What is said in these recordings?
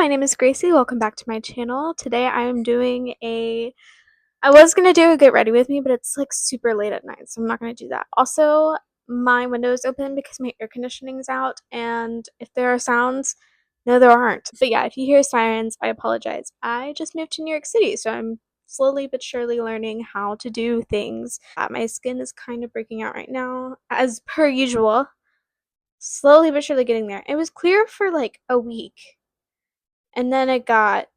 my name is Gracie. Welcome back to my channel. Today I am doing I was going to do a get ready with me, but it's like super late at night, so I'm not going to do that. Also, my window is open because my air conditioning is out, and if there are sounds, no, there aren't. But yeah, if you hear sirens, I apologize. I just moved to New York City, so I'm slowly but surely learning how to do things. My skin is kind of breaking out right now, as per usual. Slowly but surely getting there. It was clear for like a week, and then it got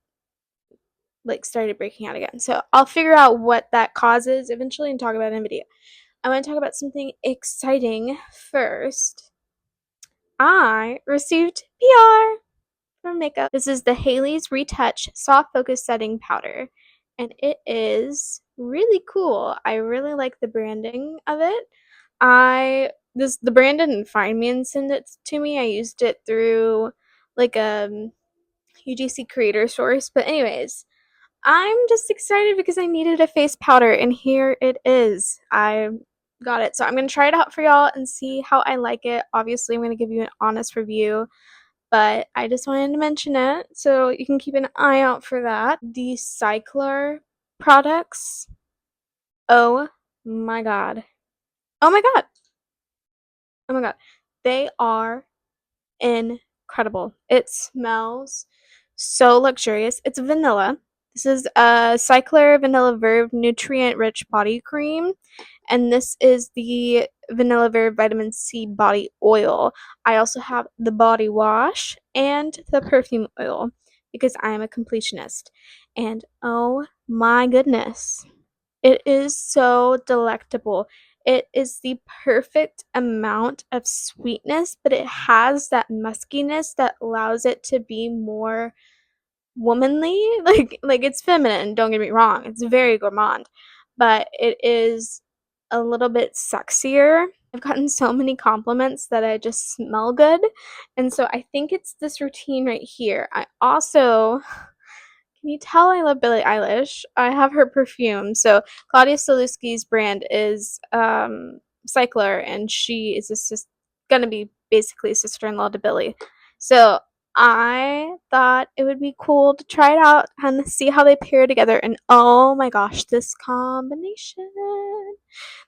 started breaking out again. So I'll figure out what that causes eventually and talk about it in a video. I want to talk about something exciting first. I received PR for makeup. This is the Haley's Retouch Soft Focus Setting Powder, and it is really cool. I really like the branding of it. The brand didn't find me and send it to me. I used it through like a UGC creator source. But anyways, I'm just excited because I needed a face powder, and here it is. I got it. So I'm going to try it out for y'all and see how I like it. Obviously, I'm going to give you an honest review, but I just wanted to mention it so you can keep an eye out for that. The Cyklar products. Oh my god. Oh my god. Oh my god. They are incredible. It smells so luxurious. It's vanilla. This is a Cyklar Vanilla Verve Nutrient Rich Body Cream, and this is the Vanilla Verve Vitamin C Body Oil. I also have the body wash and the perfume oil because I am a completionist. And oh my goodness, it is so delectable. It is the perfect amount of sweetness, but it has that muskiness that allows it to be more womanly. Like it's feminine, don't get me wrong. It's very gourmand, but it is a little bit sexier. I've gotten so many compliments that I just smell good, and so I think it's this routine right here. I also can you tell I love Billie Eilish? I have her perfume. So Claudia Stelluski's brand is Cyklar, and she is gonna be basically a sister-in-law to Billie. So I thought it would be cool to try it out and see how they pair together. And oh my gosh, this combination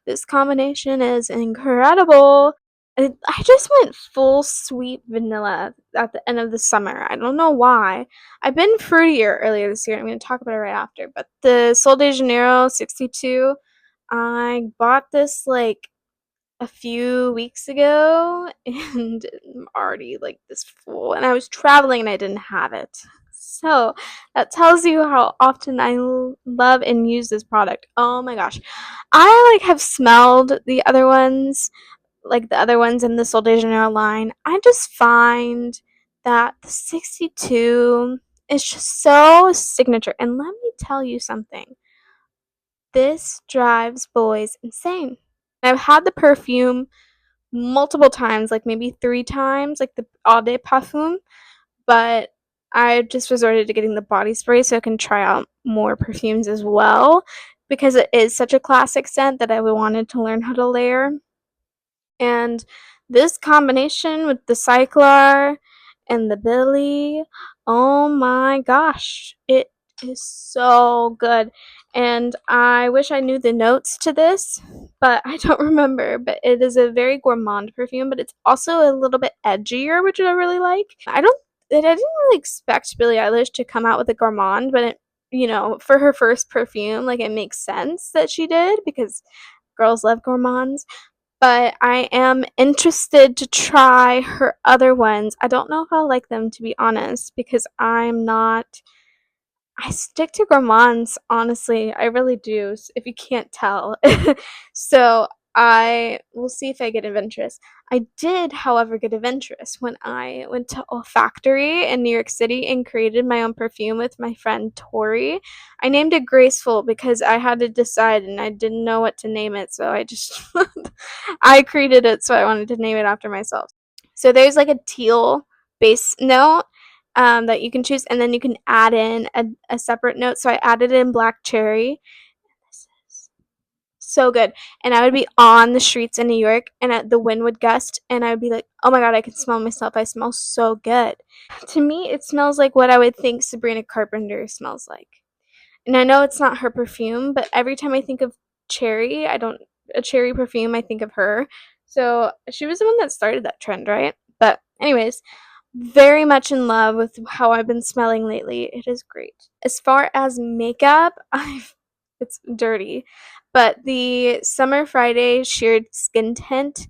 is incredible. I just went full sweet vanilla at the end of the summer. I don't know why. I've been fruitier earlier this year. I'm going to talk about it right after. But the Sol de Janeiro 62, I bought this like a few weeks ago, and I'm already like this full. And I was traveling and I didn't have it. So that tells you how often I love and use this product. Oh my gosh. I like have smelled the other ones, like the other ones in the Sol de Janeiro line. I just find that the 62 is just so signature. And let me tell you something. This drives boys insane. I've had the perfume multiple times, like maybe 3 times, like the All Day Parfum, but I just resorted to getting the body spray so I can try out more perfumes as well because it is such a classic scent that I wanted to learn how to layer. And this combination with the Cyklar and the Billie, oh my gosh, it is so good. And I wish I knew the notes to this, but I don't remember. But it is a very gourmand perfume, but it's also a little bit edgier, which I really like. I didn't really expect Billie Eilish to come out with a gourmand, but for her first perfume, like it makes sense that she did because girls love gourmands. But I am interested to try her other ones. I don't know if I'll like them, to be honest, because I stick to gourmands, honestly. I really do, if you can't tell. So I will see if I get adventurous. I did, however, get adventurous when I went to Olfactory in New York City and created my own perfume with my friend Tori. I named it Graceful because I had to decide and I didn't know what to name it, so I just I created it, so I wanted to name it after myself. So there's like a teal base note that you can choose, and then you can add in a separate note. So I added in black cherry. This is so good. And I would be on the streets in New York, and the wind would gust, and I would be like, oh my god, I can smell myself. I smell so good. To me, it smells like what I would think Sabrina Carpenter smells like. And I know it's not her perfume, but every time I think of cherry, I don't a cherry perfume, I think of her. So she was the one that started that trend, right? But anyways, very much in love with how I've been smelling lately. It is great. As far as makeup, I've it's dirty, but the Summer Friday Sheared Skin Tint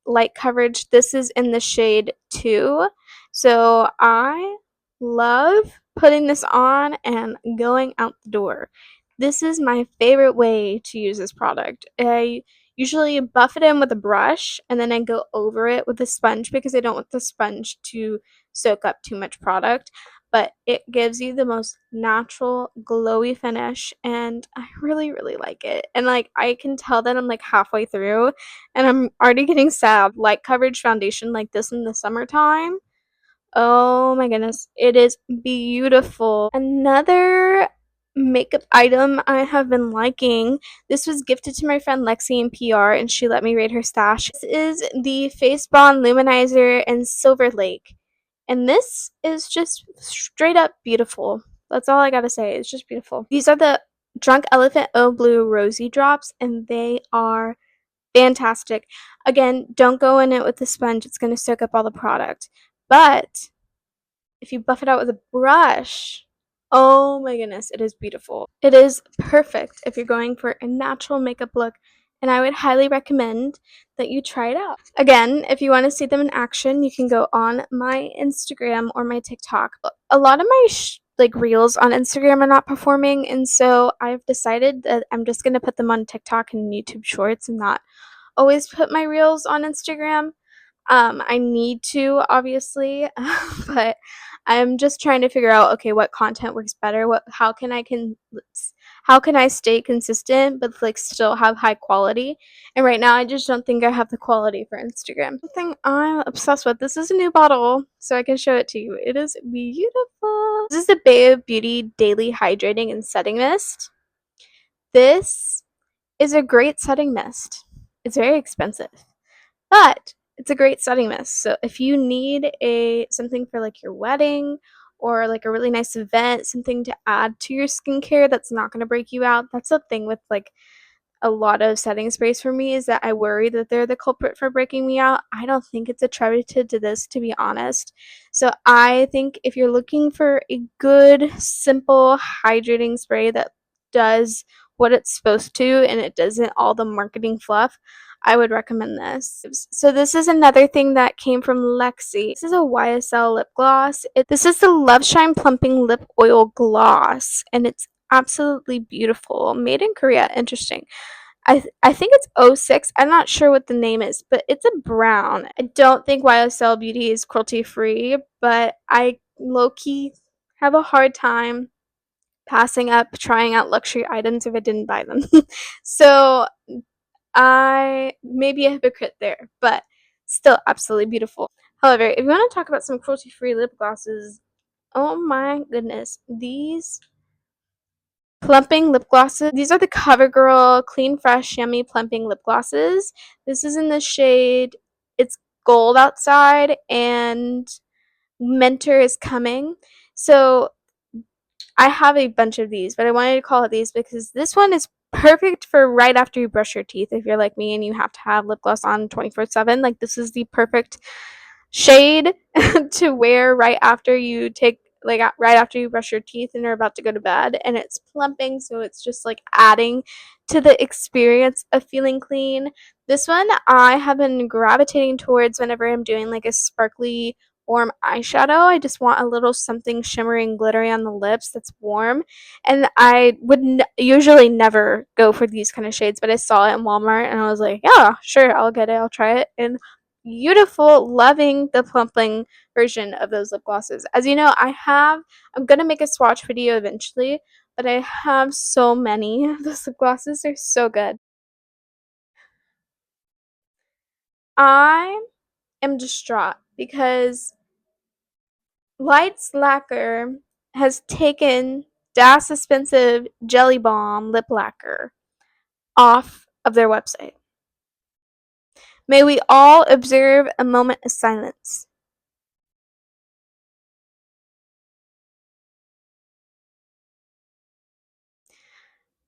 light coverage. This is in the shade 2. So I love putting this on and going out the door. This is my favorite way to use this product. I usually buff it in with a brush and then I go over it with a sponge because I don't want the sponge to soak up too much product. But it gives you the most natural, glowy finish, and I really, really like it. And like, I can tell that I'm like halfway through, and I'm already getting sad. Light coverage foundation like this in the summertime. Oh my goodness, it is beautiful. Another makeup item I have been liking. This was gifted to my friend Lexi in PR, and she let me raid her stash. This is the Face Bond Luminizer in Silver Lake. And this is just straight up beautiful. That's all I gotta say. It's just beautiful. These are the Drunk Elephant Eau Blue Rosy Drops, and they are fantastic. Again, don't go in it with a sponge. It's going to soak up all the product. But if you buff it out with a brush, oh my goodness, it is beautiful. It is perfect if you're going for a natural makeup look, and I would highly recommend that you try it out. Again, if you want to see them in action, you can go on my Instagram or my TikTok. A lot of my like reels on Instagram are not performing, and so I've decided that I'm just going to put them on TikTok and YouTube Shorts and not always put my reels on Instagram. I need to obviously, but I'm just trying to figure out okay, what content works better. How can I stay consistent but like still have high quality? And right now I just don't think I have the quality for Instagram. Something I'm obsessed with. This is a new bottle, so I can show it to you. It is beautiful. This is the Beia Beauty Daily Hydrating and Setting Mist. This is a great setting mist. It's very expensive, but it's a great setting mist. So if you need a something for like your wedding or like a really nice event, something to add to your skincare that's not going to break you out. That's the thing with like a lot of setting sprays for me is that I worry that they're the culprit for breaking me out. I don't think it's attributed to this, to be honest. So I think if you're looking for a good, simple, hydrating spray that does what it's supposed to and it doesn't all the marketing fluff, I would recommend this. So this is another thing that came from Lexi. This is a YSL lip gloss. This is the Love Shine Plumping Lip Oil Gloss, and it's absolutely beautiful. Made in Korea. Interesting. I think it's '06. I'm not sure what the name is, but it's a brown. I don't think YSL Beauty is cruelty free, but I low key have a hard time passing up trying out luxury items if I didn't buy them. So I may be a hypocrite there, but still absolutely beautiful. However, if you want to talk about some cruelty free lip glosses, oh my goodness, these plumping lip glosses. These are the CoverGirl Clean Fresh Yummy Plumping Lip Glosses. This is in the shade, it's gold outside and mentor is coming. So I have a bunch of these, but I wanted to call it these because this one is perfect for right after you brush your teeth. If you're like me and you have to have lip gloss on 24/7, like this is the perfect shade to wear right after you take right after you brush your teeth and are about to go to bed, and it's plumping, so it's just like adding to the experience of feeling clean. This one I have been gravitating towards whenever I'm doing like a sparkly warm eyeshadow. I just want a little something shimmering glittery on the lips that's warm, and I would usually never go for these kind of shades, but I saw it in Walmart and I was like, yeah, sure, I'll get it, I'll try it. And beautiful, loving the plumping version of those lip glosses. As you know, I'm gonna make a swatch video eventually, but I have so many of those lip glosses. They're so good. I am distraught because Lights Lacquer has taken Das Esspensive Jelly Balm lip lacquer off of their website. May we all observe a moment of silence.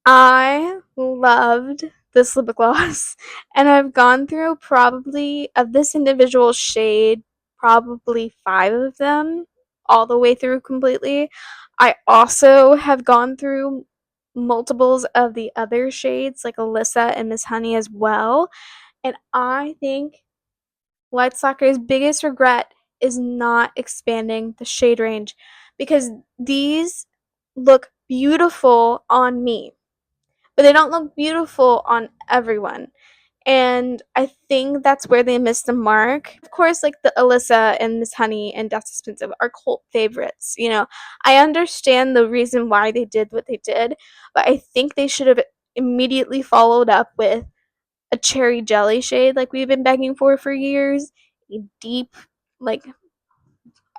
I loved this lip gloss, and I've gone through probably, of this individual shade, probably 5 of them all the way through completely. I also have gone through multiples of the other shades, like Alyssa and Miss Honey as well, and I think Light Slacker's biggest regret is not expanding the shade range, because these look beautiful on me, but they don't look beautiful on everyone. And I think that's where they missed the mark. Of course, like the Alyssa and Miss Honey and That's Expensive are cult favorites. I understand the reason why they did what they did, but I think they should have immediately followed up with a cherry jelly shade like we've been begging for years. A deep, like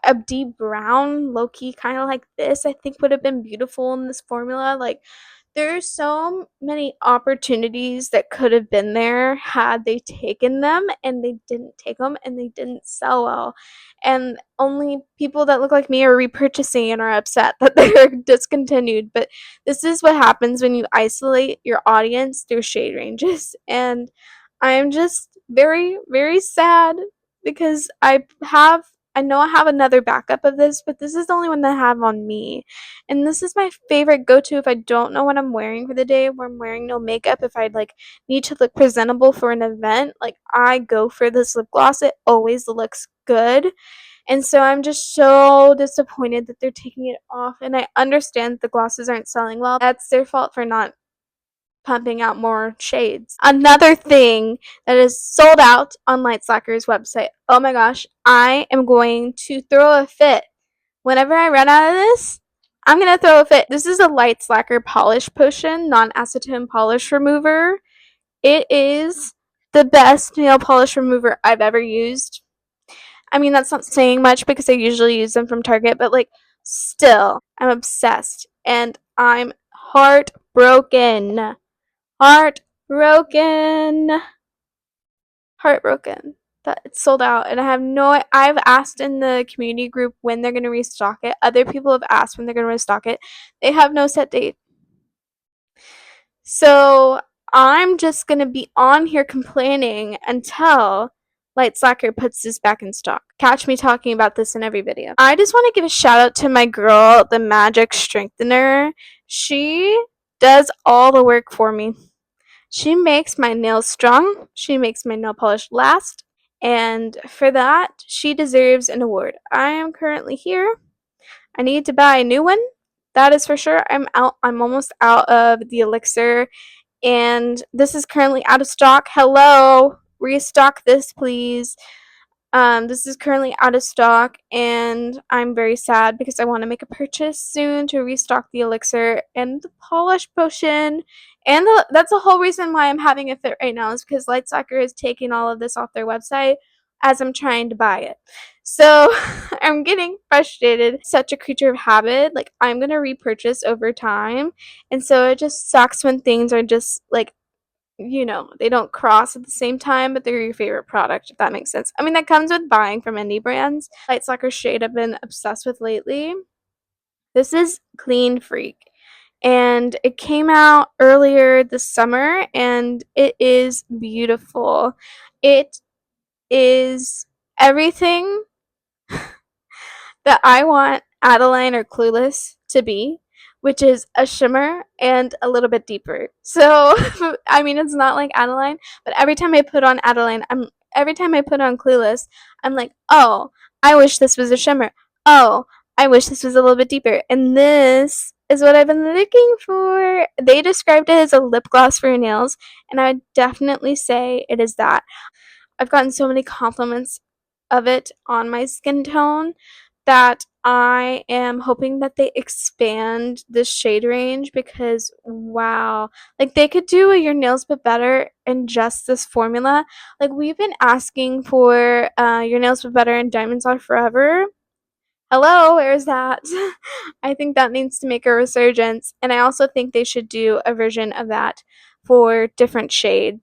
a deep brown, low key, kind of like this, I think would have been beautiful in this formula. Like, there's so many opportunities that could have been there had they taken them, and they didn't take them, and they didn't sell well. And only people that look like me are repurchasing and are upset that they're discontinued. But this is what happens when you isolate your audience through shade ranges. And I'm just very, very sad because I know I have another backup of this, but this is the only one that I have on me. And this is my favorite go-to if I don't know what I'm wearing for the day, where I'm wearing no makeup. If I like need to look presentable for an event, like I go for this lip gloss. It always looks good. And so I'm just so disappointed that they're taking it off. And I understand the glosses aren't selling well. That's their fault for not pumping out more shades. Another thing that is sold out on Light Slacker's website. Oh my gosh, I am going to throw a fit. Whenever I run out of this, I'm going to throw a fit. This is a Light Slacker polish potion, non-acetone polish remover. It is the best nail polish remover I've ever used. I mean, that's not saying much because I usually use them from Target, but like, still, I'm obsessed. And I'm heartbroken. Heartbroken. Heartbroken that it's sold out. And I've asked in the community group when they're going to restock it. Other people have asked when they're going to restock it. They have no set date. So I'm just going to be on here complaining until Light Slacker puts this back in stock. Catch me talking about this in every video. I just want to give a shout out to my girl, the Magic Strengthener. She does all the work for me. She makes my nails strong. She makes my nail polish last. And for that, she deserves an award. I am currently here. I need to buy a new one. That is for sure. I'm almost out of the elixir. And this is currently out of stock. Hello. Restock this, please. This is currently out of stock, and I'm very sad because I want to make a purchase soon to restock the elixir and the polish potion. And that's the whole reason why I'm having a fit right now, is because Light Slacker is taking all of this off their website as I'm trying to buy it. So I'm getting frustrated. Such a creature of habit. Like, I'm going to repurchase over time. And so it just sucks when things are just like, they don't cross at the same time, but they're your favorite product, if that makes sense. I mean, that comes with buying from indie brands. Light Slacker shade I've been obsessed with lately. This is Clean Freak, and it came out earlier this summer, and it is beautiful. It is everything that I want Adeline or Clueless to be, which is a shimmer and a little bit deeper. So, I mean, it's not like Adeline, but every time I put on Clueless, I'm like, oh, I wish this was a shimmer. Oh, I wish this was a little bit deeper. And this is what I've been looking for. They described it as a lip gloss for your nails, and I would definitely say it is that. I've gotten so many compliments of it on my skin tone that I am hoping that they expand this shade range, because wow, like they could do a your nails but better in just this formula. Like, we've been asking for your nails but better and diamonds are forever. Hello, where's that? I think that needs to make a resurgence, and I also think they should do a version of that for different shades,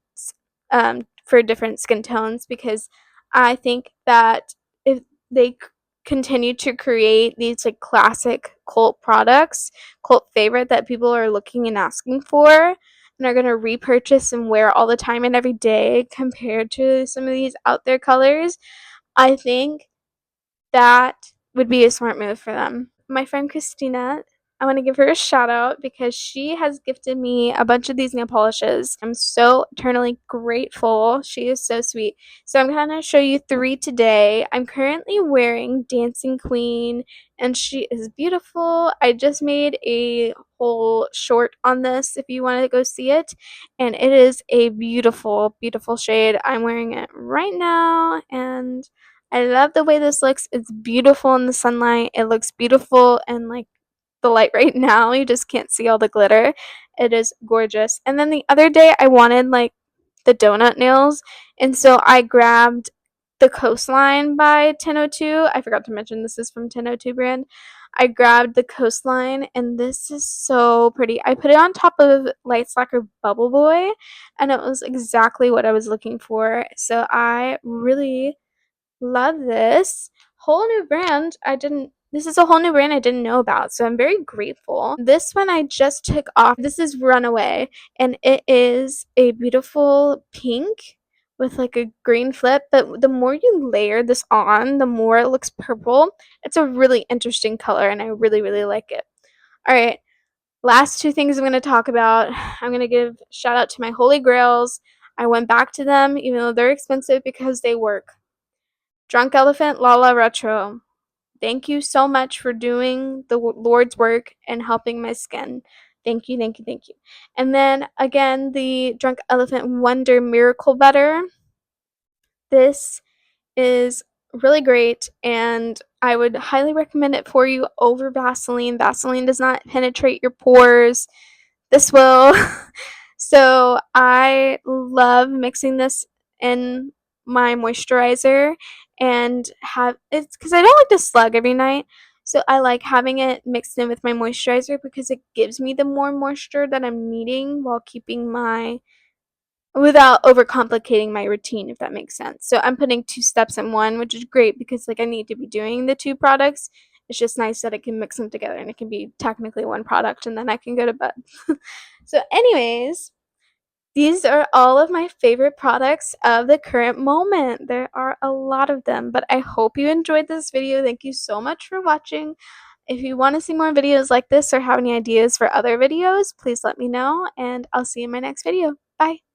for different skin tones, because I think that if they continue to create these like classic cult products, cult favorite that people are looking and asking for, and are going to repurchase and wear all the time and every day compared to some of these out there colors, I think that would be a smart move for them. My friend Christina, I want to give her a shout out because she has gifted me a bunch of these nail polishes. I'm so eternally grateful. She is so sweet. So I'm going to show you 3 today. I'm currently wearing Dancing Queen, and she is beautiful. I just made a whole short on this if you want to go see it, and it is a beautiful, beautiful shade. I'm wearing it right now, and I love the way this looks. It's beautiful in the sunlight. It looks beautiful in like the light right now. You just can't see all the glitter. It is gorgeous. And then the other day I wanted like the donut nails, and so I grabbed the Coastline by 1002. I forgot to mention this is from 1002 brand. I grabbed the Coastline, and this is so pretty. I put it on top of Light Slacker Bubble Boy, and it was exactly what I was looking for. So I really love this whole new brand. This is a whole new brand I didn't know about, so I'm very grateful. This one I just took off. This is Runaway, and it is a beautiful pink with like a green flip, but the more you layer this on, the more it looks purple. It's a really interesting color, and I really, really like it. All right, last 2 things I'm going to talk about. I'm going to give shout out to my holy grails. I went back to them, even though they're expensive, because they work. Drunk Elephant Lala Retro. Thank you so much for doing the Lord's work and helping my skin. Thank you, thank you, thank you. And then again, the Drunk Elephant Wonder Miracle Butter. This is really great, and I would highly recommend it for you over Vaseline. Vaseline does not penetrate your pores. This will. So I love mixing this in my moisturizer and have it's because I don't like to slug every night. So I like having it mixed in with my moisturizer because it gives me the more moisture that I'm needing while keeping my without overcomplicating my routine, if that makes sense. So I'm putting 2 steps in one, which is great because like I need to be doing the 2 products. It's just nice that I can mix them together and it can be technically one product and then I can go to bed. So anyways, these are all of my favorite products of the current moment. There are a lot of them, but I hope you enjoyed this video. Thank you so much for watching. If you want to see more videos like this or have any ideas for other videos, please let me know, and I'll see you in my next video. Bye!